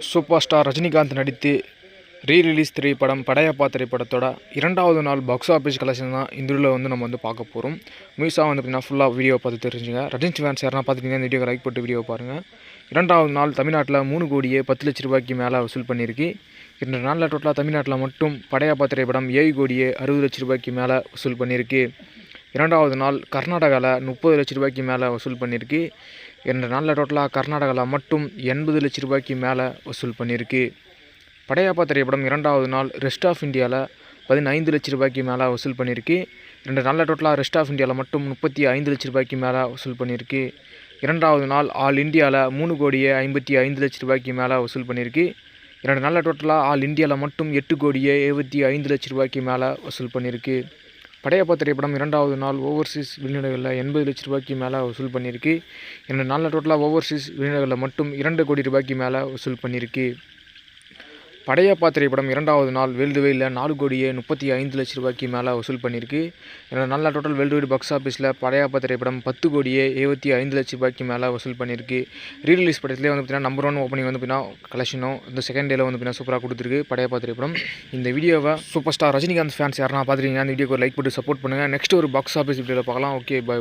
Super star Rajinikanth நடித்து rerelease திரைப்படம் படையப்பா திரைப்படத்தோட 2வது நாள் பாக்ஸ் ஆஃபீஸ் கலெக்ஷன் தான் இந்த வீடியோவில் நம்ம பார்க்க போகிறோம். முழுசாக பார்த்தீங்கன்னா ஃபுல்லாக வீடியோ பார்த்து தெரிஞ்சுங்க. ரஜினி ஃபேன்ஸ் யாரா பார்த்துட்டீங்கன்னா இந்த வீடியோக்கு லைக் போட்டு வீடியோ பாருங்கள். 2வது நாள் தமிழ்நாட்டில் 3 கோடியே 10 லட்ச ரூபாய்க்கு மேலே வசூல் பண்ணியிருக்கு. 2 நாளில் டோட்டலாக தமிழ்நாட்டில் மட்டும் படையப்பா திரைப்படம் 7 கோடியே 60 லட்ச ரூபாய்க்கு மேலே வசூல் பண்ணியிருக்கு. 2வது நாள் கர்நாடகாவில் 30 லட்ச ரூபாய்க்கு மேலே வசூல் பண்ணியிருக்கு. 2 நாளில் டோட்டலாக கர்நாடகாவில் மட்டும் 80 லட்ச ரூபாய்க்கு மேலே வசூல் பண்ணியிருக்கு. படையப்பா திரைப்படம் 2வது நாள் ரெஸ்ட் ஆஃப் இந்தியாவில் 15 லட்ச ரூபாய்க்கு மேலே வசூல் பண்ணியிருக்கு. 2 நாளில் டோட்டலாக ரெஸ்ட் ஆஃப் இந்தியாவில் மட்டும் 35 லட்ச ரூபாய்க்கு மேலே வசூல் பண்ணியிருக்கு. 2வது நாள் ஆல் இந்தியாவில் 3 கோடியே 55 லட்ச ரூபாய்க்கு மேலே வசூல் பண்ணியிருக்கு. 2 நாளில் டோட்டலாக ஆல் இந்தியாவில் மட்டும் 8 கோடியே 75 லட்ச ரூபாய்க்கு மேலே வசூல் பண்ணியிருக்கு. படையப்பா திரைப்படம் 2வது நாள் ஓவர்சீஸ் வெளிநாடுகளில் 80 லட்ச ரூபாய்க்கு மேலே வசூல் பண்ணியிருக்கு. 2 நாளில் டோட்டலாக ஓவர்சீஸ் வெளிநாடுகளில் மட்டும் 2 கோடி ரூபாய்க்கு மேலே வசூல் பண்ணியிருக்கு. படையப்பா திரைப்படம் 2வது நாள் வேர்ல்டு வைடில் 4 கோடியே 35 லட்ச ரூபாய்க்கு மேலே வசூல் பண்ணியிருக்கு. 2 நாளில் டோட்டல் வேர்ல்டு வைடு பாக்ஸ் ஆஃபீஸில் படையப்பா திரைப்படம் 10 கோடியே 75 லட்ச ரூபாய்க்கு மேலே வசூல் பண்ணியிருக்கு. ரீரிலீஸ் படத்துலேயே பார்த்தீங்கன்னா நம்பர் 1 ஓப்பனிங் பார்த்தீங்கன்னா கலெக்ஷனும் இந்த செகண்ட் டேல பார்த்தீங்கன்னா சூப்பராக கொடுத்துருக்கு படையப்பா திரைப்படம். இந்த வீடியோவை சூப்பர் ஸ்டார் ரஜினிகாந்த் ஃபேன்ஸ் யாரா பார்த்துட்டீங்கன்னா இந்த வீடியோக்கு ஒரு லைக் போட்டு சப்போர்ட் பண்ணுங்கள். நெக்ஸ்ட் ஒரு பாக்ஸ் ஆஃபீஸ் வீடியோவில் பார்க்கலாம். Okay, by.